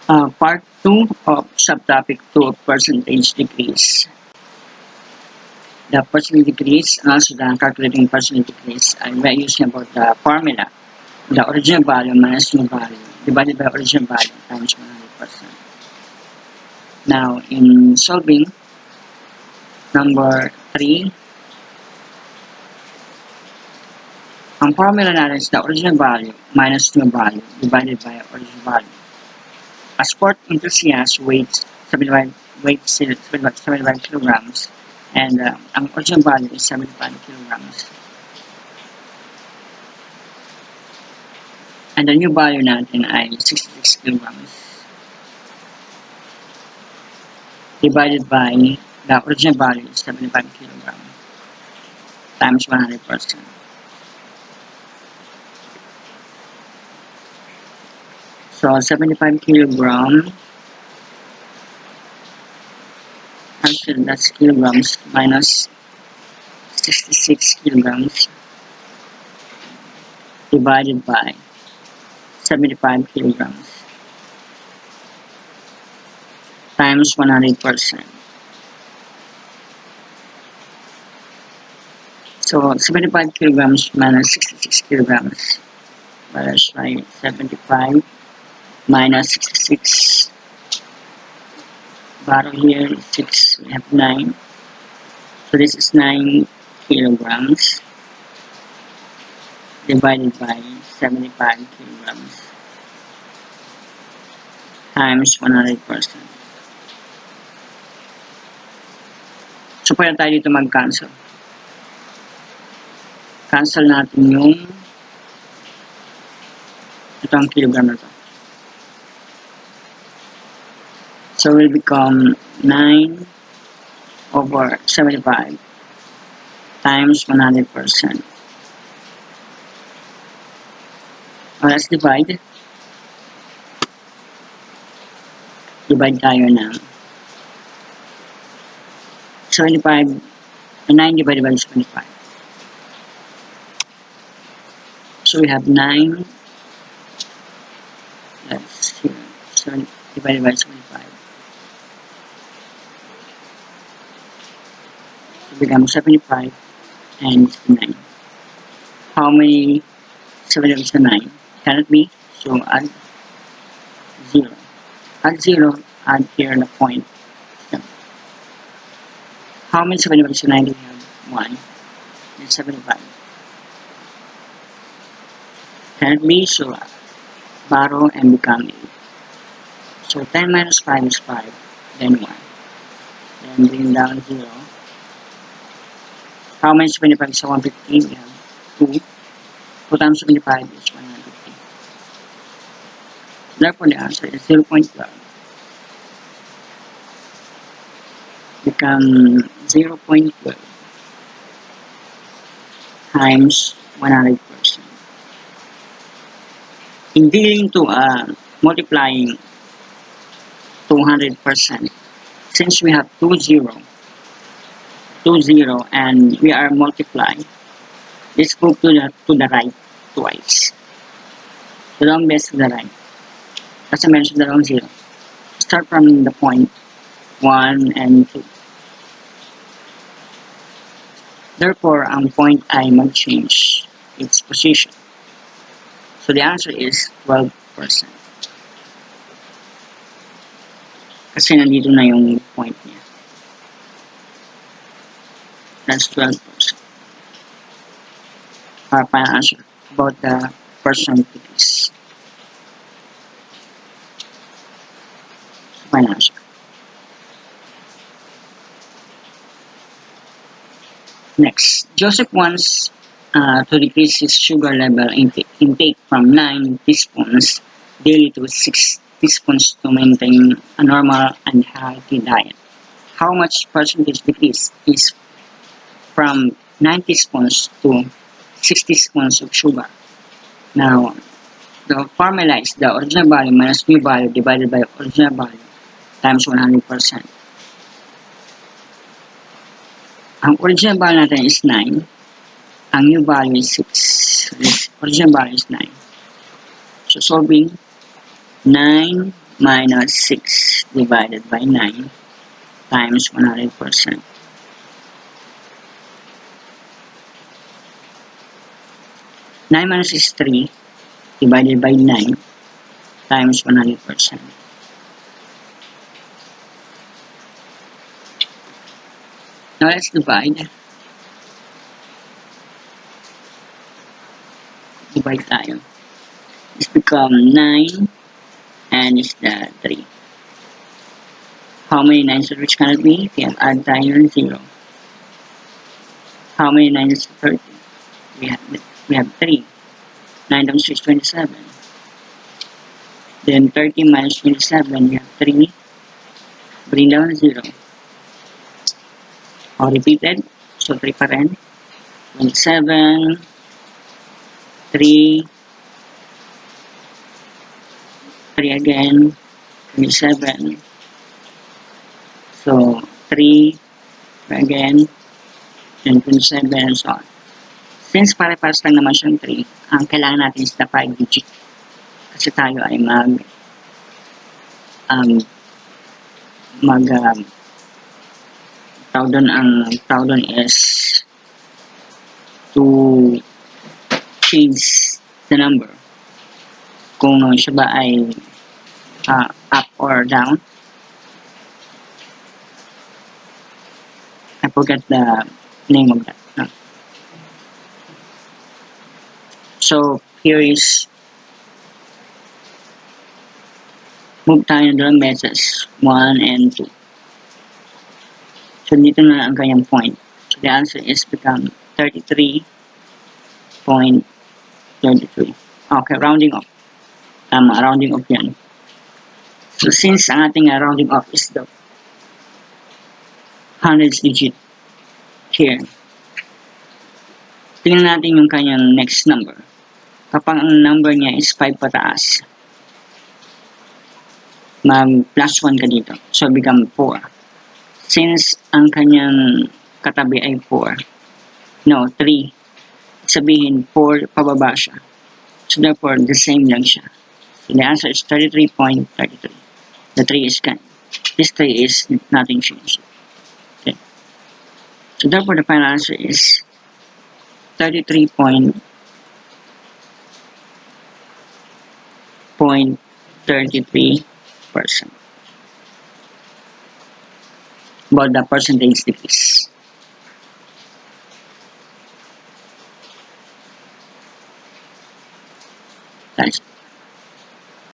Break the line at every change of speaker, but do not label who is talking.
Part 2 of subtopic 2 of percentage decrease. The percentage decrease, also the calculating percentage decrease, and we are using about the formula, the original value minus new value divided by original value times 100%. Now, in solving number 3, ang formula natin is the original value minus new value divided by original value. A sport enthusiast weighs 75 kilograms and ang original value is 75 kilograms. And the new value natin ay 66 kilograms divided by the original value is 75 kilograms times 100%. So 75 kilogram, actually that's kilograms minus 66 kilograms divided by 75 kilograms times 100%. So 75 kilograms minus 66 kilograms, let's try 75 minus 66. Bottom here 6, we have 9. So this is 9 kilograms divided by 75 kilograms times 100%. So pwede tayo dito mag-cancel. Cancel natin yung itong kilogram na to. So will become 9 over 75 times 100%. Now let's divide. Divide tayo ng 75, 9 divided by 75. So we have 9, that's here, 7 divided by 75. So it becomes 75 and 9. How many 7 is 9? Cannot be, so add 0. Add 0, add here the point. How many 7 is 9 do we have? 1. Then 75. Cannot be, so borrow and become 8. So 10 minus 5 is 5, then 1. Then bring down 0. How many 75 is 150? We have 2. 2 times 75 is 150. Therefore, the answer is 0.12. Become 0.12 times 100%. In dealing to multiplying 200%, since we have 20 and we are multiplying, let's go to the right twice. The long base to the right. As I mentioned, the long 0. Start from the point 1 and 2. Therefore, ang point ay mag-change its position. So the answer is 12%. Kasi nandito na yung point niya. That's 12%. Our final answer about the percentages. Final answer. Next, Joseph wants to decrease his sugar level intake from 9 teaspoons daily to 6 teaspoons to maintain a normal and healthy diet. How much percentage decrease is from 9 teaspoons to 6 teaspoons of sugar? Now, the formula is the original value minus new value divided by original value times 100%. Ang original value natin is 9. Ang new value is 6. Original value is 9. So solving 9 minus 6 divided by 9 times 100%. 9 minus is 3 divided by 9 times 100%. Now let's divide. Divide tayo. It's become 9 and it's the 3. How many 9s which can it be? We have add tayo ng 0. How many 9s is 30? We have 3. 9 times 3 is 27. Then 30 minus 27, we have 3. Bring down 0. All repeated. So 3 pa rin. 27, 3, 3 again, 27. So 3 again, and 27 and so on. Since pare-pares lang naman siyang 3, ang kailangan natin is the 5 digit. Kasi tayo ay tawag doon is to change the number. Kung siya ba ay up or down. I forgot the name of that. No? So here is move tayo doon methods 1 and 2. So dito na ang kanyang point. So the answer is become 33.33. Okay, rounding off. Rounding off yan. So since ang ating rounding off is the hundreds digit here, tingnan natin yung kanyang next number. Kapag ang number niya is 5 pataas, mag-plus 1 ka dito. So become 4. Since ang kanyang katabi ay 4, no, 3, sabihin 4 pababa siya. So therefore, the same lang siya. So the answer is 33.33. The 3 is gone. This 3 is nothing changed. Okay. So therefore, the final answer is 33.33%. About the percentage decrease. Thanks.